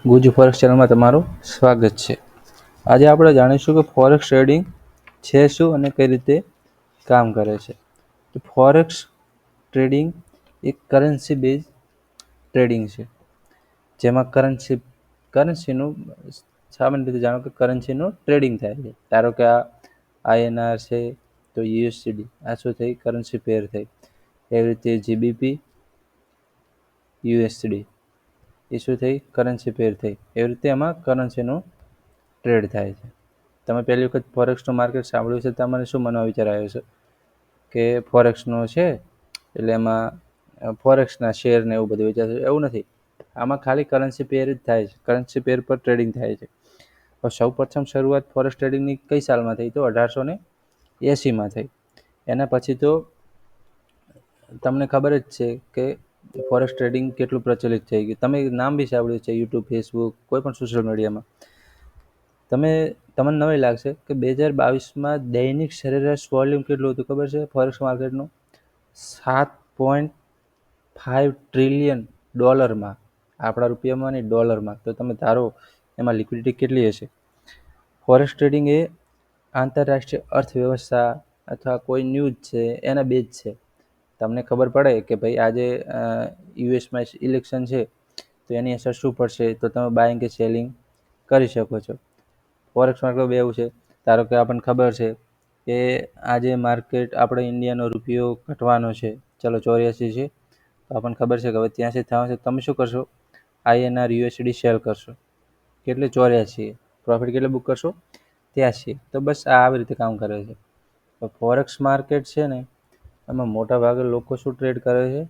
ગુજ forex ચેનલમાં તમારું સ્વાગત છે. આજે આપણે જાણીશું કે ફોરેક્સ ટ્રેડિંગ છે શું અને કઈ રીતે કામ કરે છે. તો ફોરેક્સ ટ્રેડિંગ એક કરન્સી બેઝ ટ્રેડિંગ છે, જેમાં કરન્સીનું સામાન્ય રીતે જાણો કે કરન્સીનું ટ્રેડિંગ થાય છે. ધારો કે આ INR છે તો USD, આ શું થઈ? કરન્સી પેર થઈ. એવી રીતે GBP USD ઇસ્યુ થઈ, કરન્સી પેર થઈ. એવી રીતે એમાં કરન્સીનો ટ્રેડ થાય છે. તમે પહેલી વખત ફોરેક્સનું માર્કેટ સાંભળ્યું છે, તમને શું મનમાં વિચાર આવ્યો છે કે ફોરેક્સનો છે એટલે એમાં ફોરેક્સના શેર ને એવું બધું વિચારશે? એવું નથી. આમાં ખાલી કરન્સી પેર જ થાય છે, કરન્સી પેર પર ટ્રેડિંગ થાય છે. સૌ પ્રથમ શરૂઆત ફોરેક્સ ટ્રેડિંગની કઈ સાલમાં થઈ? તો 1880માં થઈ. એના પછી તો તમને ખબર જ છે કે ફોરેક્સ ટ્રેડિંગ કેટલું પ્રચલિત થઈ ગયું. તમે નામ બી સાંભળ્યું છે, યુટ્યુબ, ફેસબુક, કોઈ પણ સોશિયલ મીડિયામાં. તમને નવાઈ લાગશે કે 2022માં દૈનિક સરેરાશ વોલ્યુમ કેટલું હતું ખબર છે ફોરેક્સ માર્કેટનું? $7.5 ટ્રિલિયન, આપણા રૂપિયામાં નહીં, ડોલરમાં. તો તમે ધારો એમાં લિક્વિડિટી કેટલી હશે. ફોરેક્સ ટ્રેડિંગ એ આંતરરાષ્ટ્રીય અર્થવ્યવસ્થા અથવા કોઈ ન્યૂઝ છે એના બેઝ છે. તમને ખબર પડે કે ભાઈ આજે યુએસમાં ઇલેક્શન છે તો એની અસર શું પડશે, તો તમે બાઇંગ કે સેલિંગ કરી શકો છો. ફોરેક્સ માર્કેટ બી એવું છે. ધારો કે આપણને ખબર છે કે આજે માર્કેટ આપણે ઇન્ડિયાનો રૂપિયો ઘટવાનો છે, ચલો 84 છે, તો આપણને ખબર છે કે હવે 83 થવાનું છે. તમે શું કરશો? INR USD સેલ કરશો. કેટલે? 84. પ્રોફિટ કેટલે બુક કરશો? 83. તો બસ આવી રીતે કામ કરે છે. તો ફોરેક્સ માર્કેટ છે ને, એમાં મોટા ભાગે લોકો શું ટ્રેડ કરે છે?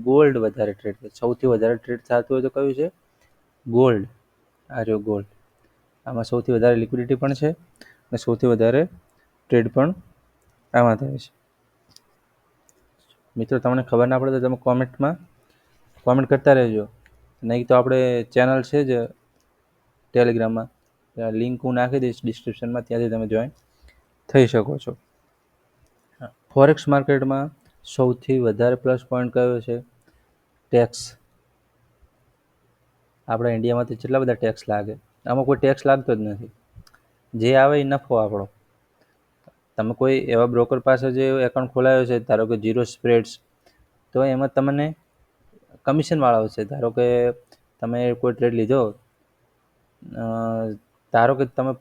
ગોલ્ડ વધારે ટ્રેડ કરે. સૌથી વધારે ટ્રેડ થતું હોય તો કયું છે? ગોલ્ડ. આ રહ્યો ગોલ્ડ. આમાં સૌથી વધારે લિક્વિડિટી પણ છે અને સૌથી વધારે ટ્રેડ પણ આમાં થાય છે. મિત્રો, તમને ખબર ના પડે તો તમે કોમેન્ટ કરતા રહેજો. નહીં તો આપણે ચેનલ છે જ ટેલિગ્રામમાં, લિંક હું નાખી દઈશ ડિસ્ક્રિપ્શનમાં, ત્યાંથી તમે જોઈન થઈ શકો છો. ફોરેક્સ માર્કેટમાં સૌથી વધારે પ્લસ પોઈન્ટ કયો છે? ટેક્સ. આપણા ઇન્ડિયામાં તો કેટલા બધા ટેક્સ લાગે, આમાં કોઈ ટેક્સ લાગતો જ નથી. જે આવે એ નફો આપણો. તમે કોઈ એવા બ્રોકર પાસે જે એકાઉન્ટ ખોલાવ્યો છે, ધારો કે ઝીરો સ્પ્રેડ્સ, તો એમાં તમને કમિશનવાળા આવશે. ધારો કે તમે કોઈ ટ્રેડ લીધો, ધારો કે તમે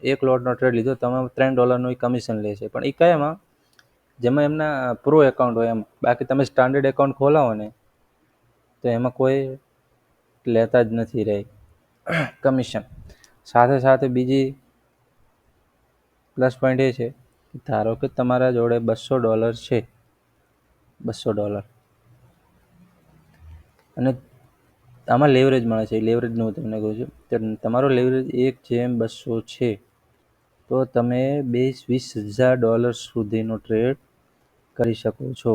એક લોટનો ટ્રેડ લીધો, તમે $3નું કમિશન લે છે. પણ એ કયામાં? જેમાં એમના પ્રો એકાઉન્ટ હોય એમાં. બાકી તમે સ્ટાન્ડર્ડ એકાઉન્ટ ખોલાવો ને તો એમાં કોઈ લેતા જ નથી રહે કમિશન. સાથે સાથે બીજી પ્લસ પોઈન્ટ એ છે, ધારો કે તમારા જોડે $200 છે, $200, અને આમાં લેવરેજ મળે છે. લેવરેજનું હું તમને કહું છું. તો તમારો લેવરેજ 1/200 છે, તો તમે $20,000 સુધીનો ટ્રેડ કરી શકો છો.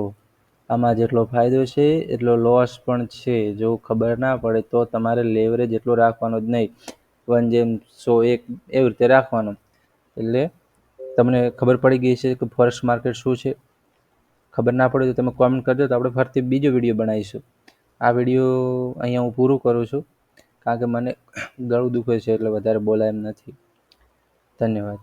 આમાં જેટલો ફાયદો છે એટલો લોસ પણ છે. જો ખબર ના પડે તો તમારે લેવરેજ એટલો રાખવાનો જ નહીં, 1/100 એવી રીતે રાખવાનો. એટલે તમને ખબર પડી ગઈ છે કે ફોરેક્સ માર્કેટ શું છે. ખબર ના પડે તો તમે કોમેન્ટ કરજો, તો આપણે ફરીથી બીજો વિડીયો બનાવીશું. આ વિડીયો અહીંયા હું પૂરું કરું છું, કારણ કે મને ગળું દુખે છે એટલે વધારે બોલાય એમ નથી. ધન્યવાદ.